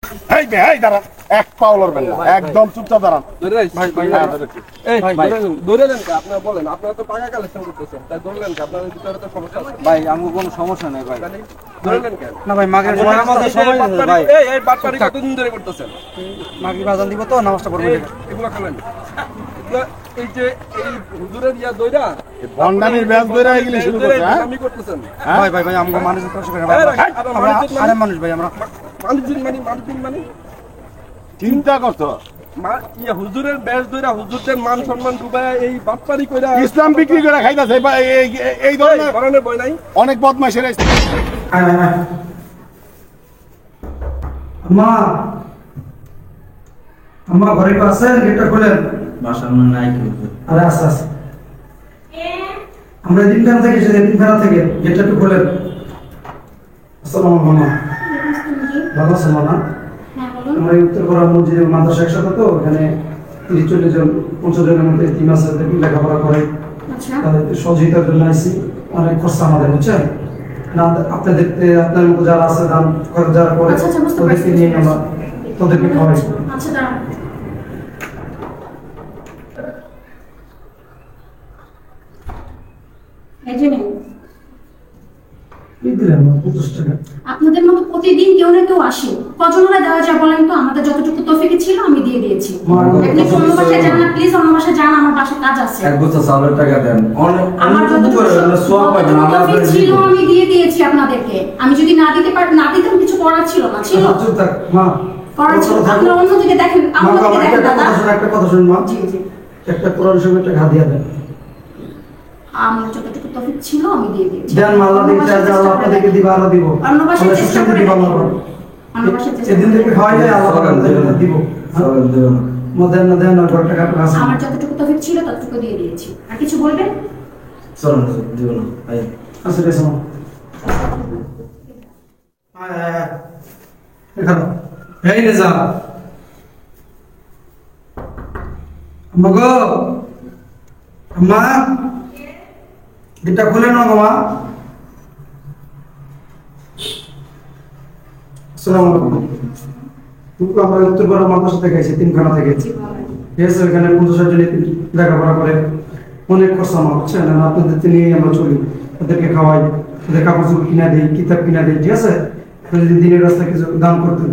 এই বে এই দাঁড়ান, এক পাও লড়বেন না, একদম চুপচাপ দাঁড়ান। আপনারা তো টাকা কালেকশন করতেছেন, তাই ধরলেন কি? আপনাদের ভিতরে তো সমস্যা আছে। ভাই আমার কোনো সমস্যা নেই ভাই। ধরলেন কেন? না ভাই মাগের সময় আমাদের সময় আছে ভাই। এই বাটপারি কতদিন ধরে করতেছেন? মাগরিব আজান দিব তো নামাজটা পড়বেন। এগুলো খেলেন। এই যে এই হুজুরের ইয়া দইরা ভন্ডামির ব্যাস ধরে এগুলি শুরু করছে, হ্যাঁ? আমি করতেছেন। ভাই ভাই ভাই আমাকে মানুষ কষ্ট করে ভাই। আমরা আরে মানুষ ভাই আমরা মানুষজন মানে চিন্তা করতো ইয়া হুজুরের ব্যাস দইরা হুজুরদের মান সম্মান ডুবায়া এই বাটপারি কইরা ইসলাম বিক্রি করে খাইতেছে। এই ধরনের ধরনের বই নাই। অনেক বদমাইশের আম্মা আম্মা ঘরে তো আছেন? গেটটা খুলেন। বাসার নাই কি আরে আস্তে আস্তে আমরা দিনখানা থেকে এসেছি, দিনখানা থেকে গেটটা একটু খুলেন। আসসালামু আলাইকুম। ভালো আছেন না? আমরা উত্তরপাড়া মসজিদের মাদ্রাসা একসাথে, তো এখানে 30-40 জন 50 জনের মধ্যে টিম আছে, লেখাপড়া করে। তাদের সহযোগিতার জন্য আসছি। অনেক খরচা আমাদের, বুঝছেন না? আপনার দেখতে আপনার মতো যারা আছে দান যারা করে তাদেরকে নিয়ে আমরা তাদেরকে খাওয়াই। আপনাদের মতো প্রতিদিন কেউ না কেউ আসে, কজনরা দেওয়া যায় বলেন তো? আমাদের যতটুকু তৌফিক ছিল আমি দিয়ে দিয়েছি। আপনি কোন বাসায় যান না, প্লিজ অন্য বাসায় যান, আমার বাসায় কাজ আছে। এক বছর চালের টাকা দেন, আমার যতটুকু তৌফিক ছিল আমি দিয়ে দিয়েছি আপনাদেরকে। আমি যদি না দিতাম কিছু করার ছিল না, ছিল মা করার ছিল। আপনারা অন্যদিকে দেখেন, আমাদেরকে দেখেন দাদা। একটা কথা শুনুন মা, জি জি, একটা কোরআন শরীফের একটা হাদিয়া দেন। আমার যতটুকু তৌফিক ছিল আমি দিয়ে দিয়েছি। দেন আল্লাহ দিতে আছে, আল্লাহ আপনাদেরকে দিবা, আরো দিব। অন্য বাসায় চেষ্টা করে দিব আল্লাহ। অন্য বাসায় চেষ্টা সেদিন থেকে খাওয়াই যায় আল্লাহ আপনাদেরকে দিব। চালের দেন মদেন না দেন আর ঘর টাকা আছে। আমার যতটুকু তৌফিক ছিল ততটুকু দিয়ে দিয়েছি। আর কিছু বলবেন? চলেন দিব না ভাই। আচ্ছা রে শোনো, আয় আয় আয় এখানে এই রে যা আম্মা গো, আম্মা গেটটা খুলে নাও গো মা। আসসালামু আলাইকুম। তুমি আমরা উত্তরপাড়া মাদ্রাসা থেকে এসেছি, তিনখানা থেকে। ঠিক আছে, এখানে 50 জন লেখাপড়া করে। অনেক খরচা আমার, বুঝছেন না? আপনাদের নিয়ে আমরা চলি, ওদেরকে খাওয়াই, ওদের কাপড় চোপড় কিনা দিই, কিতাব কিনা দিই। ঠিক আছে, যদি দিনের রাস্তায় কিছু দান করতেন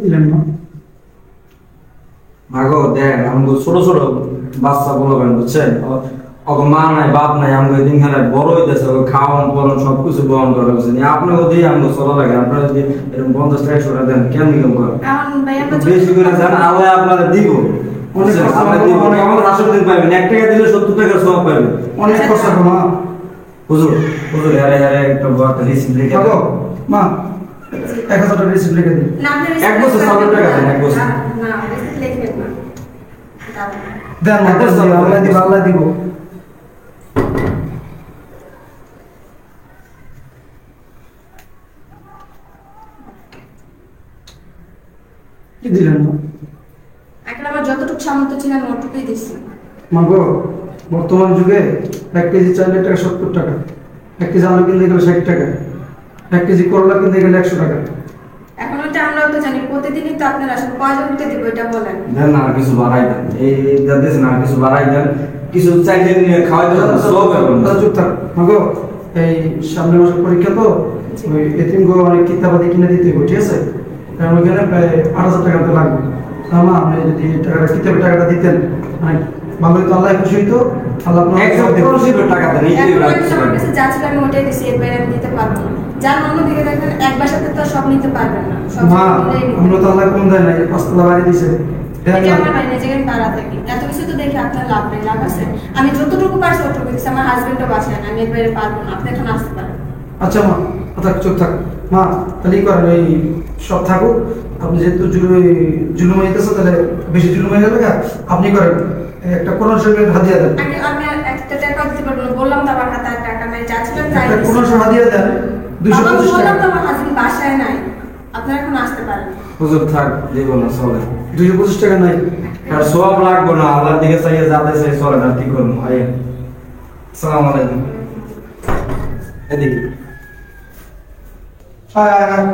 দিলেন না। মাগো দেন, আমাকে ছোট ছোট বাচ্চা বলবেন, বুঝছেন? ওকে মা নাই বাপ নাই, আমাকে দিনখানে বড় হইতেছে, ওকে খাওয়ান পড়ান সবকিছু বহন করে, বুঝছেন? আপনাকে দিয়ে আমাকে চলা লাগে। আপনারা যদি এরকম 50-100 টাকা দেন, কেন নিয়ম করেন? বেশি করে দেন, আল্লাহ আপনারা দিব। অনেক আমার 10 দিন পাইবেন, 1 টাকা দিলে 70 টাকার সব পাইবেন। অনেক খরচা করো মা। হুজুর হুজুর আরে আরে একটা বড় রিসিপ্ট লিখে খাবো দাও। মা, 1000 টাকা রিসিপ্ট লিখে দিন। এক বছর চালের টাকা দেন, এক বছর। দেন মা, আল্লাহ দিব, আল্লাহ দিব। কি দিলেন না? এখন আমার যতটুকু সামর্থ্য ছিল আমি অতটুকুই দিচ্ছি। মা গো, বর্তমান যুগে 1 কেজি চালের টাকা 70 টাকা, 1 কেজি আলু কিনতে গেলে 60 টাকা, 1 কেজি করলা কিনতে গেলে 100 টাকা। এখন ওটা আমরাও তো জানি, প্রতিদিনই তো আপনারা আসেন, কয়জন উঠে দিব এটা বলেন। দেন না, আর কিছু বাড়াই দেন, এই দিয়েছেন আর কিছু বাড়াই দেন, কিছু চাইলে নিয়ে খাওয়াই দেন, সব পাবেন। চুপ থাক মা গো, এই সামনের মাসের পরীক্ষা তো, ওই এতিম গো অনেক কিতাবাদি কিনে দিতে হবে, ঠিক আছে? কারণ ওইখানে প্রায় 8000 টাকা তো লাগবে। মা আপনি যদি টাকাটা কিতাবের টাকাটা দিতেন মানে ভালোই তো, আল্লাহ খুশি হইতো। আল্লাহ একদম পড়শির টাকা দেন, এই যে এখন আমার কাছে যা ছিল আমি ওটাই দিছি, এর বাইরে আমি দিতে পারবো না। যার অন্যদিকে দেখেন এক বাসাতে তো সব নিতে পারবেন না, সব মা মিলেই নিতে আমরা তো আল্লাহ কম দেয় না, 5 তলা বাড়ি দিছে। এটা আমার বাইরে যেখানে তারা থাকি, এত কিছু তো দেখে আপনার লাভ নেই, লাভ আছে। আমি যতটুকু পারছি ওটুকু দিচ্ছি, আমার হাজবেন্ডও বাসায় না, আমি এর বাইরে পারবো না, আপনি এখন আসতে পারেন। আচ্ছা মা, থাক চুপ থাক মা, তাহলে করেন এই সব থাকুক। আপনি যেহেতু জুলুম হইতেছে, তাহলে বেশি জুলুম হয়ে যাবে, আপনি করেন একটা কোরআন শরীফের হাদিয়া দেন। আমি একটা টাকা দিতে পারবো না, বললাম তো আমার হাতে আর টাকা নাই, যা ছিল তাই একটা দিছি। কোরআন শরীফ হাদিয়া দেন, 225 বললাম টাকা। তো আমার হাজবেন্ড বাসায় নাই, আপনারা এখন আসতে পারেন। হুজুর থাক দিব না চলে 225 টাকা নাই। আর সব লাগবো না আল্লাহর দিকে চাইয়ে যাতে চাই চলে না কি করবো আইয়েন আসসালামু আলাইকুম এদিকে আয় আয় আয়।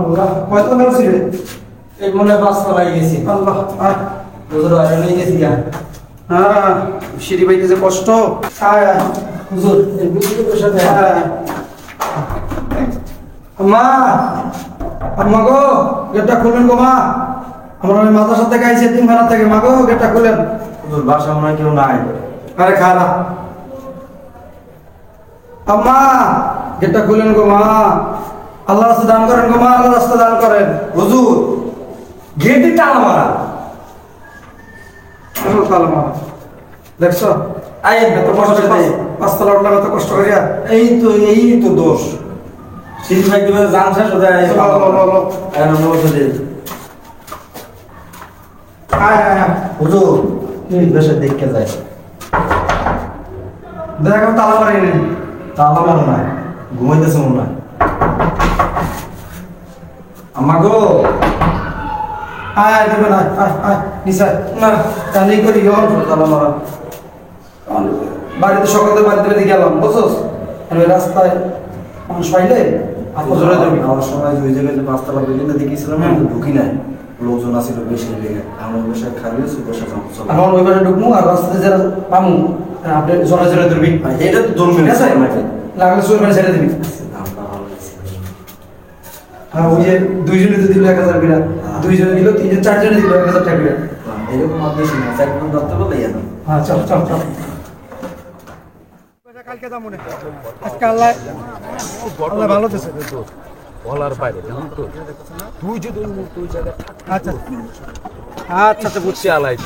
আল্লাহ কয়টা বেলা ছিল? এই মনে বাসটা লাগি গেছি আল্লাহ আয়। হুজুর আর নিয়ে গেছি গা হ্যাঁ সিঁড়ি বাইতে যে কষ্ট। আয় আয় হুজুর এই বুঝতে সাথে আয় আয়। আম্মা আম্মা গো গেটটা খুলেন গো মা। আমরা ওই মাথার সাথে গাইছে 3 ভাড়া থেকে মা গো গেটটা খুলেন। হুজুর বাসা মনে হয় কেউ নাই আরে খালা আম্মা গেটটা খুলেন গো মা। আল্লাহ রাস্তা দান করেন গো মা, আল্লাহ রাস্তা দান করেন। হুজুর গেটে তালা মারা তালা মা দেখছো আইয়েন এত কষ্ট পাঁচতলা উঠলাম এত কষ্ট করিয়া। এই তো দোষ সিঁড়ি ভাই দিবে জান শেষ হতে আয় চলো, চলো, চলো। আমরা বসে যাই আয় আয় আয়। হুজুর এই দেশে দেখতে যায় দেখ আমি তালা মারি নেই। তালা মারা নাই ঘুমাইতেছে মনে হয় আমা গো আয় আয় দেবেন আয় আয় আয় নিচে না তাহলে করি গো তালা মারা। বাড়িতে সকালে বাড়িতে বেঁধে গেলাম বুঝছোস। আর ওই রাস্তায় মানুষ পাইলে আপনি জোরে ধরবি। আমার সময় ওই জায়গায় পাঁচতলা বিল্ডিং দেখেছিলাম কিন্তু ঢুকি নাই লোকজন আসছিল বেশি লেগে আমার বসে খালি হয়েছে বসে যাবো এখন ওই পাশে ঢুকবো আর রাস্তাতে যারা পামু আপনি জোরে জোরে ধরবি। এটা তো ধরবে ঠিক আছে লাগলে সুর মানে ছেড়ে দিবি। আর ওই যে দুইজনে তো দিল 1000 করে, দুইজনে দিল 3 4জনে দিল 1000 টাকা করে। এরকম আর বেশি না চার ঘন্টা ধরতে পারলে না হ্যাঁ চল চল চল। কালকে দাম মনে আজকে আল্লাহ আল্লাহ ভালো দিছে বলার বাইরে জানো তো তুই যদি তুই জায়গা আচ্ছা আচ্ছা আচ্ছা বুঝছি। আলাই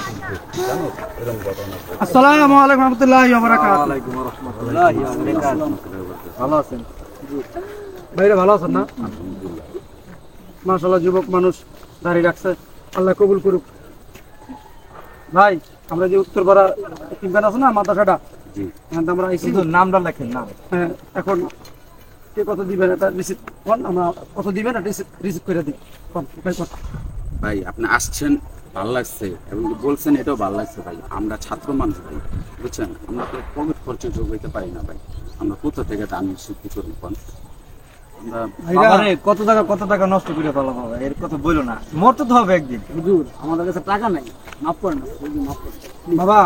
জানো এরকম ঘটনা আসসালামু আলাইকুম রাহমাতুল্লাহি ওয়া বারাকাতুহু। ওয়ালাইকুম রাহমাতুল্লাহি ওয়া বারাকাতুহু ভালো আছেন ভাইরা? ভালো আছেন না? মাশাআল্লাহ যুবক মানুষ দাঁড়িয়ে রাখছে, আল্লাহ কবুল করুক। ভাই আমরা যে উত্তরপাড়া কিনবেন আছে না মাদ্রাসাটা, জি এখান থেকে আমরা আইছি। নামটা লেখেন না হ্যাঁ, এখন কে কত দিবেন এটা রিসিভ কোন, আমরা কত দিবেন এটা রিসিভ করে দিই কোন ভাই কোন। ভাই আপনি আসছেন ভালো লাগছে এবং বলছেন এটাও ভালো লাগছে ভাই। আমরা ছাত্র মানুষ ভাই, বুঝছেন, আমরা তো পকেট খরচে যোগ হইতে পারি না ভাই। আমরা কোথা থেকে দান শিখতে করবো কোন? আমরা ভাইরা কত টাকা নষ্ট করে ফেলা হবে এর কথা বলো না, মরতে তো হবে একদিন। হুজুর আমাদের কাছে টাকা নাই, মাফ করেন না, মাফ করেন বাবা।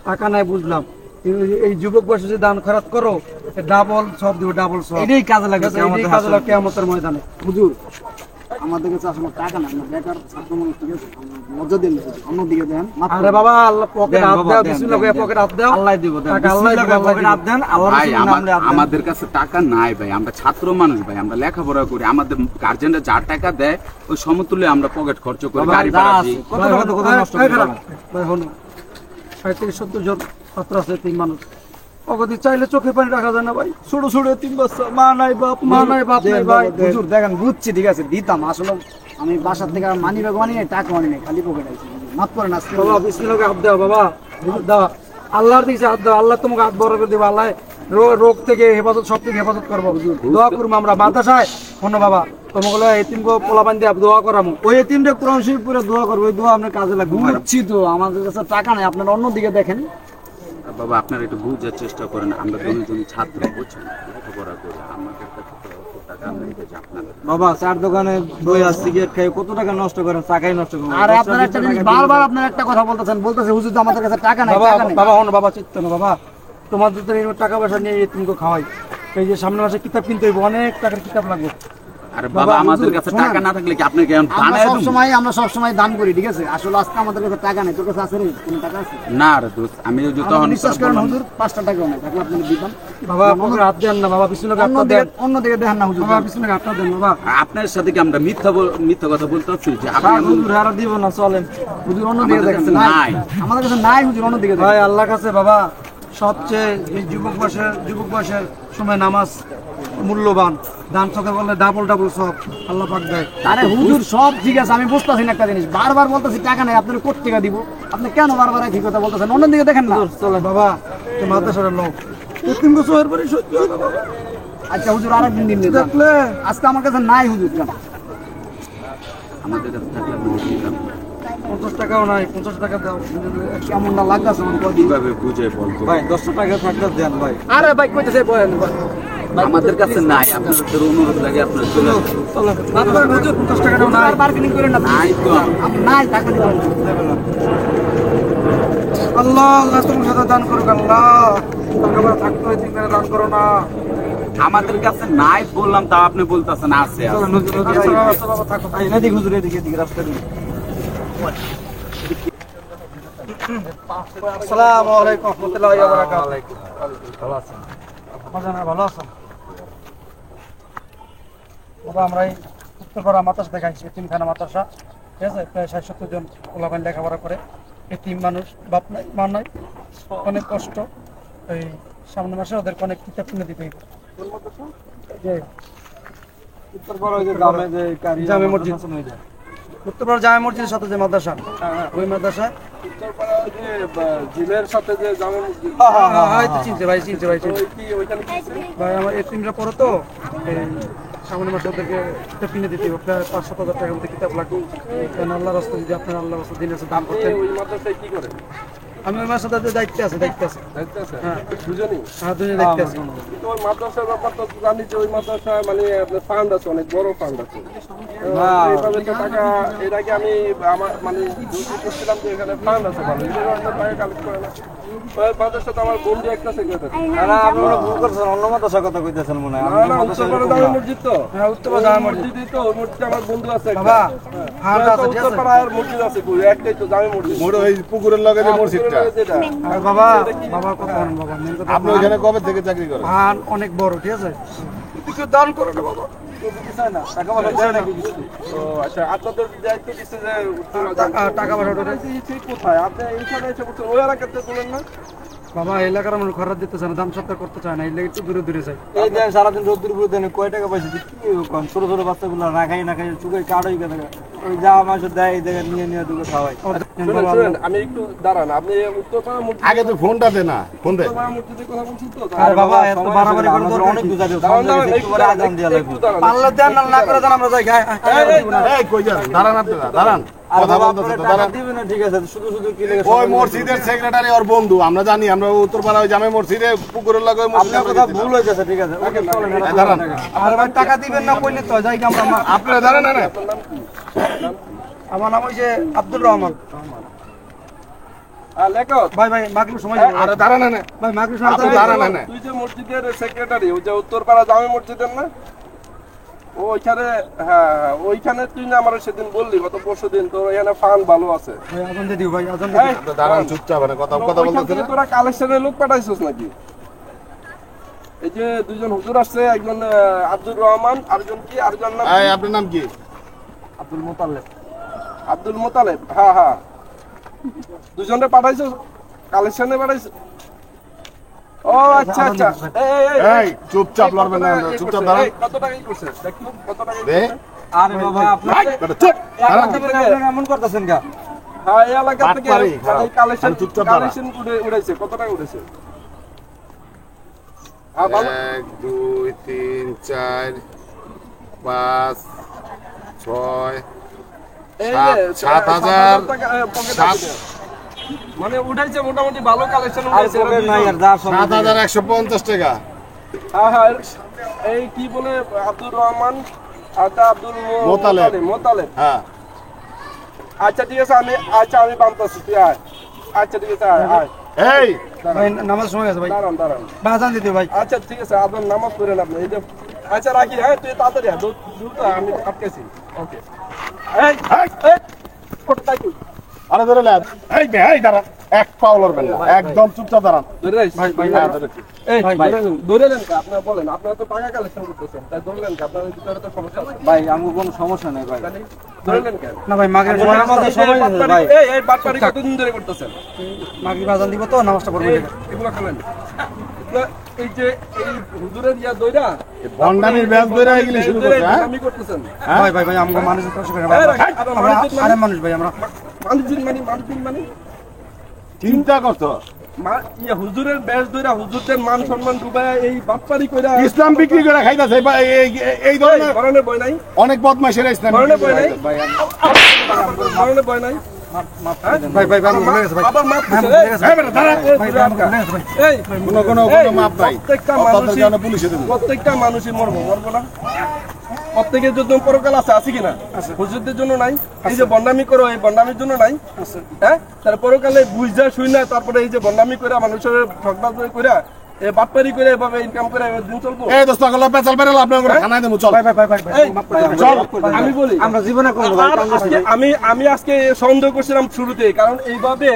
টাকা নাই বুঝলাম, এই যুবক বয়সে যে দান খরচ করো ডাবল সব দিব, ডাবল সব এটাই কাজে লাগে এটাই কাজে লাগে কিয়ামতের ময়দানে। হুজুর আমাদের কাছে আসলে টাকা না, আমরা বেকার ছাত্র মানুষ, ঠিক আছে? মজা দিন অন্যদিকে দেন। আরে বাবা আল্লাহ পকেট হাত দাও, বিসমিল্লাহ কইয়া পকেট হাত দাও, আল্লাহ দিব, টাকা আল্লাহ দিব, পকেট হাত দেন, আল্লাহর ভাই রাসূলের নামে হাত দেন। আমাদের কাছে টাকা নাই ভাই, আমরা ছাত্র মানুষ ভাই, আমরা লেখাপড়া করি, আমাদের গার্জেনরা যা টাকা দেয় ওই সমতুল্য আমরা পকেট খরচ করি, বাবা, গাড়ি যা ভাড়া আছে, দিই। কত টাকা তো কত নষ্ট করে ফেলা। ভাই হন 60 থেকে 70 জন ছাত্র আছে, 3 মানুষ অগতি চাইলে চোখের পানি রাখা যায় না ভাই। ছোট ছোট 3 বাচ্চা, মা নাই বাপ নাই ভাই। হুজুর দেখেন বুঝছি, ঠিক আছে দিতাম, আসলে আমি বাসার থেকে মানি ব্যাগ মানি নাই, টাকা মানি নাই, খালি পকেট আইছি। মাফ করেন আজকে। বাবা বিসমিল্লাহ হাত দাও বাবা, দাও আল্লাহর দিকে হাত দাও, আল্লাহ তোমাকে হাত বড় করে দেবে, আল্লাহ রোগ থেকে হেফাজত, সব থেকে হেফাজত করবো। দোয়া করবো আমরা মাদ্রাসায় শোনো বাবা, তোমাগুলো এতিমকে পোলাপান দিয়ে দোয়া করামো, ওই এতিমটা কোরআন শরীফ পড়ে দোয়া করবো, ওই দোয়া আপনার কাজে লাগবে। বুঝছি তো, আমাদের কাছে টাকা নাই, আপনারা অন্যদিকে দেখেন। বাবা আপনারা একটু বুঝার চেষ্টা করেন, আমরা দুজন ছাত্র, বুঝছেন, লেখাপড়া করি, আমাদের কাছে তো অত টাকা নেই যে আপনাদের। বাবা চার দোকানে বই আর সিগারেট খাই কত টাকা নষ্ট করেন, টাকাই নষ্ট করেন। আর আপনারা একটা জিনিস বারবার আপনার একটা কথা বলতেছেন হুজুর তো আমাদের কাছে টাকা নাই, বাবা টাকা নেই। বাবা হন বাবা, চিত্ত না বাবা, তোমাদের তো এই টাকা পয়সা নিয়ে এতিমকে খাওয়াই, এই যে সামনে মাসে কিতাব কিনতে হইব, অনেক টাকার কিতাব লাগবে। আরে বাবা আমাদের কাছে টাকা না থাকলে কি আপনি কেন বানায় দেবো? আমরা সব সময় দান করি, ঠিক আছে? আসলে আজকে আমাদের কাছে টাকা নেই। তোর কাছে আছে রে? কোনো টাকা আছে? না রে দোস্ত, আমি ওই যে তখন আমাকে বিশ্বাস করেন হুজুর, 5টা টাকাও নাই, থাকলে আপনাকে দিতাম। বাবা পকেটে হাত দেন না বাবা, বিসমিল্লাহ হাত দেন অন্যদিকে দেখেন না হুজুর। বাবা, বিসমিল্লাহ হাত দেন বাবা। আপনার সাথে কি আমরা মিথ্যা কথা বলতে চাচ্ছি যে আপনি হ্যাঁ, এমন- হুজুর আর দিব না, চলেন হুজুর অন্যদিকে আমাদের দেখেন। কাছে নাই। আমাদের কাছে নাই হুজুর, অন্যদিকে দেখেন। ভাই আল্লাহর কাছে বাবা সবচেয়ে এই যুবক বয়সের সময় নামাজ মূল্যবান, দান সদকা করলে ডাবল সব আল্লাহ পাক দেয়। আরে হুজুর সব ঠিক আছে, আমি বুঝতেছি না একটা জিনিস, বারবার বলতেছি টাকা নাই, আপনার কোথা থেকে দিব? আপনি কেন বারবার একই কথা বলতেছেন? অন্যদিকে দেখেন না। চলে বাবা, তুমি মাদ্রাসার লোক 3 বছর পরে সহ্য হয় না বাবা। আচ্ছা হুজুর আরেকদিন দিন দেখলে আজকে আমার কাছে নাই হুজুর কেন আমাদের কাছে থাকলে আপনি দিতাম 50 টাকাও নাই, 50 টাকা দাও। কেমন না লাগতেছে আমার কদিন কিভাবে বুঝে বলবো ভাই 10 টাকা থাকলে দেন ভাই। আরে ভাই কইতেছে বলেন আমাদের কাছে নাই, আপনাদের অনুরোধ লাগে আপনার চলে আসুন। আপনার হুজুর 50 টাকাও নাই বার্গেনিং করেন না নাই তো আপনি নাই টাকা দিবেন আল্লাহ আল্লাহ তোমার সাথে দান করুক আল্লাহ। টাকা পয়সা থাকতে হয় ঠিক করে দান করো না। আমাদের কাছে নাই বললাম, তা আপনি বলতেছেন আছে আছে। আচ্ছা বাবা থাকো। এদিকে হুজুর এদিকে রাস্তা দিয়ে। আসসালামু আলাইকুম ওয়া রাহমাতুল্লাহি ওয়া বারাকাতুহু। ভালো আছেন? বাজানা ভালো আছেন? বাবা আমরা এই উত্তরপাড়া মাদ্রাসা থেকে আসছি, এতিমখানা মাদ্রাসা, ঠিক আছে? প্রায় 60-70 জন পোলাপান লেখাপড়া করে। এতিম মানুষ, বাপ নাই মা নাই, অনেক কষ্ট। এই সামনে মাসে ওদেরকে অনেক কিতাব কিনে দিতে হইবে। যে উত্তরপাড়া ওই যে গ্রামে যে জামে মসজিদ, উত্তরপাড়া জামে মসজিদের সাথে যে মাদ্রাসা, ওই মাদ্রাসা। উত্তরপাড়া ওই যে জিলের সাথে যে জামে মসজিদ, হ্যাঁ তো চিনছে ভাই, চিনছে ভাই, চিনছে ওই কি ওইখানে কি আছে? ভাই। আমার এতিমরা পড়ো তো, এই সামনে মাসে ওদেরকে কিতাব কিনে দিতে হবে। প্রায় 5-7 হাজার টাকার মধ্যে কিতাব লাগবে। কারণ আল্লাহর রাস্তায় যদি আপনার আল্লাহর রাস্তায় দিন আছে দান আপনি করতেন। ওই মাদ্রাসায় কি করেন? আমি ওই মাসে তাদের দায়িত্বে আছে, দায়িত্বে আছে। দেখতে আছে হ্যাঁ। দুজনই? হ্যাঁ দুজনে দায়িত্বে আছে। কিন্তু ওই মাদ্রাসার ব্যাপার তো জানি যে ওই মাদ্রাসায় মানে আপনার ফান্ড আছে, অনেক বড় ফান্ড আছে। এইভাবে তো টাকা, এর আগে আমি আমার মানে বুঝতে করছিলাম যে এখানে ফান্ড আছে ভালো, এইভাবে আপনার টাকা কালেক্ট করে না। ওই মাদ্রাসা তো আমার বন্ধু একটা সেক্রেটারি। না আপনি ভুল করছেন, অন্য মাদ্রাসার কথা কইতেছেন মনে হয়। না না, উত্তরপাড়া জামে মসজিদ তো। হ্যাঁ উত্তরপাড়া জামে মসজিদ। মসজিদই তো, ওই মসজিদে আমার বন্ধু আছে একটা। বাবা ফান্ড আছে, ঠিক আছে? উত্তরপাড়ার মসজিদ আছে কই? একটাই তো জামে মসজিদ। মোড় ওই পুকুরের লগে যে মসজিদটা। যেটা। আর বাবা বাবা কথা বলেন বাবা, মেন কথা আপনি ওইখানে কবে থেকে চাকরি করেন? ফান্ড অনেক বড়, ঠিক আছে? কিছু দান করো না বাবা। টাকা পয়সা দেয় নাকি কিছু? ও আচ্ছা, আপনাদের দায়িত্ব দিচ্ছে যে টাকা পয়সা ওটা ঠিক কোথায়? আপনি এইখানে এসে বলছেন ওই এলাকাতে তোলেন না? বাবা এলাকার মানুষ খরচ দিতে চায় না, দাম সত্তা করতে চায় না, এই লেগে একটু দূরে দূরে যায়। এই দেন সারাদিন রোদ্দুর উপরে দেন, কয় টাকা পয়সা কি কোন? ছোট ছোট বাচ্চাগুলো না খাই চুকে কাড়ই গেছে। ওই যা মাছ দেয় এই জায়গায় নিয়ে দুটো খাওয়াই। শুনেন, আমি একটু দাঁড়ান। আপনি উত্তরপাড়া মসজিদ, আগে তো ফোনটা দে না, ফোন দে। উত্তরপাড়া মসজিদের কথা বলছেন তো? আরে বাবা এত বাড়াবাড়ি করে দরকার অনেক কি? গুজা দিও, দাঁড়ান, দাঁড়ান, একটু পরে আজান দিয়া লাগবে। একটু দাঁড়ান। পাল্লা দেন না করে দেন, আমরা যাই। এই কই যান? দাঁড়ান আপনারা, দাঁড়ান। আর কথা বাবা বলতেছে আপনারা তো, টাকা দাঁড়ান। দিবেন না, ঠিক আছে, শুধু শুধু কি লাগে? ওই মসজিদের সেক্রেটারি ওর বন্ধু, আমরা জানি। আমরা উত্তরপাড়া ওই জামে মসজিদে পুকুরের লগে ওই মসজিদে আপনার কথা ভুল হইতেছে, ঠিক আছে? ওকে চলেন, এই দাঁড়ান। আর ভাই টাকা দিবেন না কইলে তো যাই আমরা। আপনারা দাঁড়ান না। আমার নাম হইছে আব্দুর রহমান। লেখক, ভাই মাগরিব সময় আরে দাঁড়ান না। ভাই মাগরিব সময় আপনি দাঁড়ান না। তুই যে মসজিদের সেক্রেটারি, ওই যে উত্তরপাড়া জামে মসজিদের না? ওইখানে, হ্যাঁ ওইখানে তুই না আমার সেদিন বললি গত পরশু দিন, তোর এখানে ফান্ড ভালো আছে। ভাই আজান দিয়ে দিও, ভাই আজান দিয়ে এই, দিও। দাঁড়ান চুপচাপ, কথা ওইখান বলতেছে থেকে না। তোরা কালেকশনের লোক পাঠাইছিস নাকি? এই যে দুজন হুজুর আসছে, একজন আব্দুর রহমান, আরেকজন কি, আরেকজন নাম এই আপনার নাম কি? আব্দুল মোতালেব। আব্দুল মোতালেব। হ্যাঁ হ্যাঁ, দুজনে পাঠাইছো, কালেকশনে পাঠাইছো। ও আচ্ছা আচ্ছা। এই চুপচাপ লড়বেন না, চুপচাপ দাঁড়ান। কত টাকা করছে দেখি, কত টাকা দে। আরে বাবা আপনার চুপ দাঁড়ান। আপনারা এমন করতেছেন কা? হ্যাঁ এই এলাকা থেকে বাটপাড়ি, খারাপ। কালেকশন, আমি চুপচাপ দাঁড়া। কালেকশন উড়াইছে, কত টাকা উঠেছে? হ্যাঁ ভালো। 1 2 3 4 5 6 এই যে 7,000 টাকা পকেটে সাত- আছে। মানে উঠাইছে মোটামুটি ভালো কালেকশন আর উঠাইছে। পকেট নাই আর যা সব 7,150 টাকা। হ্যাঁ হ্যাঁ, এই কি বলে আব্দুর রহমান আর তা আব্দুল মোতালেব। মোতালেব। হ্যাঁ আচ্ছা ঠিক আছে, আমি বানতাছি, তুই আয়। আচ্ছা ঠিক আছে, আয়। এই ভাই নামাজ সময় আছে ভাই, দাঁড়ান দাঁড়ান। ভাই আজান দিয়ে দিও ভাই। আচ্ছা ঠিক আছে, আপনার নামাজ পড়েন আপনি। এই যে আচ্ছা রাখি, হ্যাঁ তুই তাড়াতাড়ি আয়, দ্রুত আয়, আমি আটকেছি। ওকে। এই এই কোথায় তুই? আরে ধরে লেন। এই দাঁড়ান, এক পাও লড়বেন না, একদম চুপচাপ দাঁড়ান। ধরে রাখিস। হ্যাঁ, ধরেছি। এই ধরে নেন কা? আপনারা বলেন, আপনারা তো টাকা কালেকশন করতেছেন, তাই ধরলেন কা? আপনাদের ভিতরে তো সমস্যা আছে। ভাই আমার কোনো সমস্যা নেই ভাই। ধরলেন কেন? না ভাই মাগরিব সময় আছে, সময় নেই ভাই। এই বাটপাড়ি কতদিন ধরে করতেছেন? মাগরিব আজান দিব তো নামাজটা পড়বো। এগুলো খাবেন। এই যে এই হুজুরের ইয়া দইরা ভণ্ডামির ব্যাস ধরে এগুলি শুরু করছে, হ্যাঁ? আমি করতেছেন। ভাই আমাকে মানুষের কষ্ট করে এই রাখ, আবার মানুষজন আরে মানুষ ভাই আমরা মানুষজন মানে চিন্তা করছো? হুজুরের বেশ ধইরা হুজুরদের মান সম্মান ডুবাইয়া এই বাটপারি কইরা ইসলাম বিক্রি করে খাইতাছে এই ধরনের মরণে বই নাই, অনেক বদমাইশের ইসলাম মরণে বই নাই, মরণে বই নাই। আবার মাপ দিছে, এই কোনো মাপ নাই। প্রত্যেকটা তাদের কারণে পুলিশে দেবে। প্রত্যেকটা মানুষই মরবো না? প্রত্যেকের জন্য পরকাল আছে কিনা? হুজুরদের জন্য নাই? এই যে বন্ডামি করো, এই বন্ডামির জন্য নাই? হ্যাঁ, তাহলে পরকালে বুঝা শুই না, তারপরে এই যে বন্ডামি করে মানুষের ঠকবাজ করে বাটপারি করে এভাবে ইনকাম করে দিন চলবো? এই দোস্ত গলা পেছাল বেরাল আপনার করে খানায় দেবো চল এই, চল, আমি বলি আমরা জীবনে কোনো আর আমি আজকে সন্দেহ করছিলাম শুরুতে, কারণ এইভাবে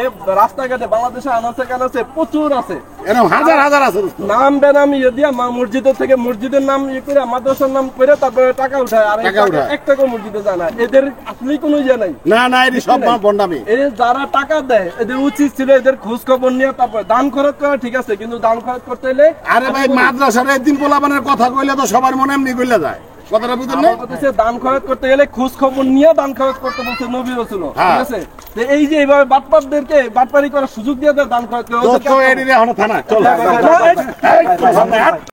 রাস্তাঘাটে বাংলাদেশে আনাচে কানাচে প্রচুর আছে, এরকম হাজার হাজার আছে দোস্ত। নাম বেনাম ইয়ে দিয়া মসজিদের থেকে মসজিদের নাম ইয়ে করে মাদ্রাসার নাম করে তারপরে টাকা উঠায়, আর টাকা উঠায়। এক টাকা মসজিদে যায় না। এদের আসলেই কোনো ইয়ে নাই। না এটি সব বন্ডামি। এই যারা টাকা দেয় এদের উচিত ছিল এদের খোঁজ খবর নিয়ে তারপরে দান খরচ করা ঠিক আছে, কিন্তু দান খরচ করতে হলে আরে ভাই মাদ্রাসার একদিন পোলাপানের কথা কইলে তো সবার মনে এমনি কইলে যায়, কথাটা বুঝলেন না? আমার কথা হচ্ছে দান খরচ করতে গেলে খোঁজ খবর নিয়ে দান খরচ করতে বলছে নবী রাসূল, হ্যাঁ। ঠিক আছে? তো এই যে এইভাবে বাটপারদেরকে বাটপারি করার সুযোগ দিয়ে দেয় দান খরচ করে, দোস্ত এটি এখনো থানা চল। না, এই- এই, চল সামনে হাট।